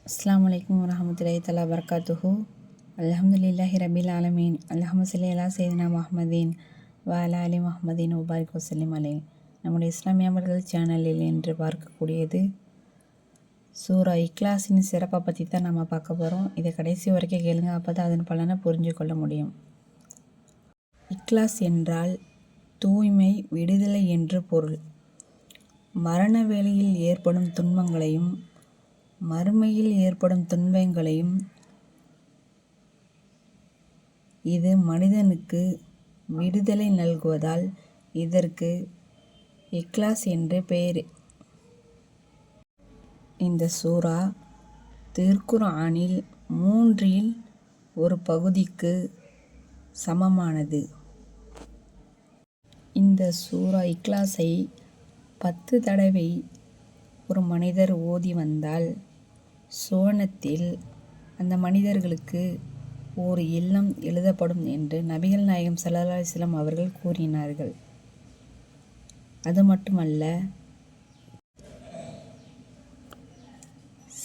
அஸ்ஸலாமு அலைக்கும் வரஹ்மத்துல்லாஹி தஆலா வபரகாத்துஹு. அல்ஹம்துலில்லாஹி ரபில் ஆலமீன். அல்லாஹும்ம ஸல்லி அலா ஸையிதினா முஹம்மதின் வ அலா ஆலி முஹம்மதின் வ பாரிக் வஸல்லிம் அலைஹி. நம்முடைய இஸ்லாமிய அமல்கள் சேனலில் என்று பார்க்கக்கூடியது சூரா இக்லாஸின் சிறப்பை பற்றி தான் நம்ம பார்க்க போகிறோம். இதை கடைசி வரைக்கும் கேளுங்க, அப்போ தான் அதன் பலனை புரிஞ்சு கொள்ள முடியும். இக்லாஸ் என்றால் தூய்மை, விடுதலை என்று பொருள். மரண வேளையில் ஏற்படும் துன்பங்களையும் மறுமையில் ஏற்படும் துன்பங்களையும் இது மனிதனுக்கு விடுதலை நல்குவதால் இதற்கு இக்லாஸ் என்று பெயர். இந்த சூரா திருக்குர்ஆனில் 3இல் ஒரு பகுதிக்கு சமமானது. இந்த சூரா இக்லாஸை 10 தடவை ஒரு மனிதர் ஓதி வந்தால் சுவனத்தில் அந்த மனிதர்களுக்கு ஒரு இல்லம் எழுதப்படும் என்று நபிகள் நாயகம் ஸல்லல்லாஹு அலைஹி வஸல்லம் அவர்கள் கூறினார்கள். அது மட்டுமல்ல,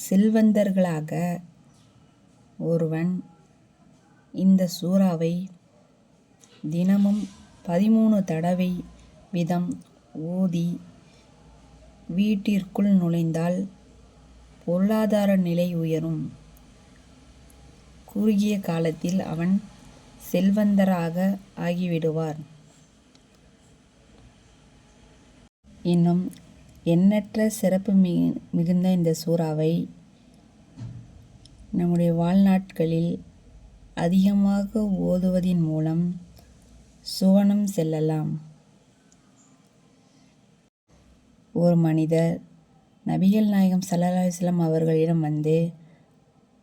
செல்வந்தர்களாக ஒருவன் இந்த சூறாவை தினமும் 13 தடவை வீதம் ஓதி வீட்டிற்குள் நுழைந்தால் பொருளாதார நிலை உயரும். குறுகிய காலத்தில் அவன் செல்வந்தராக ஆகிவிடுவார். இன்னும் எண்ணற்ற சிறப்பு மிகுந்த இந்த சூறாவை நம்முடைய வாழ்நாட்களில் அதிகமாக ஓதுவதின் மூலம் சுவனம் செல்லலாம். ஒரு மனிதர் நபிகள் நாயகம் ஸல்லல்லாஹு அலைஹி வஸல்லம் அவர்களிடம் வந்து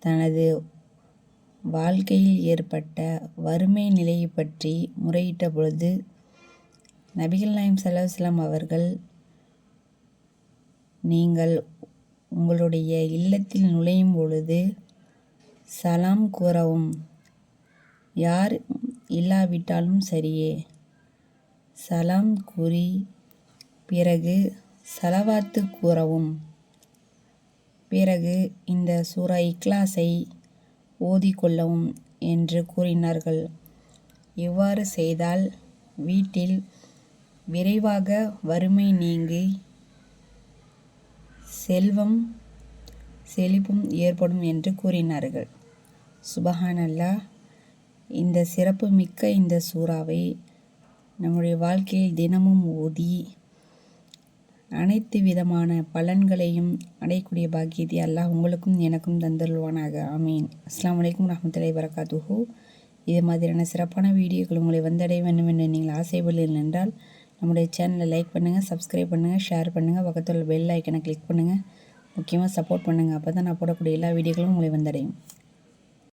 தனது வாழ்க்கையில் ஏற்பட்ட வறுமை நிலையை பற்றி முறையிட்ட பொழுது நபிகள் நாயகம் ஸல்லல்லாஹு அலைஹி வஸல்லம் அவர்கள், நீங்கள் உங்களுடைய இல்லத்தில் நுழையும் பொழுது சலாம் கூறவும், யார் இல்லாவிட்டாலும் சரியே, சலாம் கூறி பிறகு ஸலவாத்து கூறவும், பிறகு இந்த சூரா இக்லாஸை ஓதிக்கொள்ளவும் என்று கூறினார்கள். இவ்வாறு செய்தால் வீட்டில் விரைவாக வறுமை நீங்கி செல்வம் செழிப்பும் ஏற்படும் என்று கூறினார்கள். சுபஹானல்லாஹ். இந்த சிறப்பு மிக்க இந்த சூறாவை நம்முடைய வாழ்க்கையில் தினமும் ஓதி அனைத்து விதமான பலன்களையும் அடையக்கூடிய பாக்கியத்தை அல்லாஹ் உங்களுக்கும் எனக்கும் தந்தருள்வானாக. ஆமீன். அஸ்ஸலாமு அலைக்கும் வரஹ்மத்துல்லாஹி வபரகாத்துஹு. இது மாதிரியான சிறப்பான வீடியோக்கள் உங்களை வந்தடைய வேண்டும் என்று நீங்கள் ஆசைப்படுகிறீர்கள் என்றால் நம்முடைய சேனலை லைக் பண்ணுங்கள், சப்ஸ்கிரைப் பண்ணுங்கள், ஷேர் பண்ணுங்கள், பக்கத்தில் பெல் ஐக்கனை கிளிக் பண்ணுங்கள். முக்கியமாக சப்போர்ட் பண்ணுங்கள். அப்போ தான் நான் போடக்கூடிய எல்லா வீடியோக்களும் உங்களை வந்தடையும்.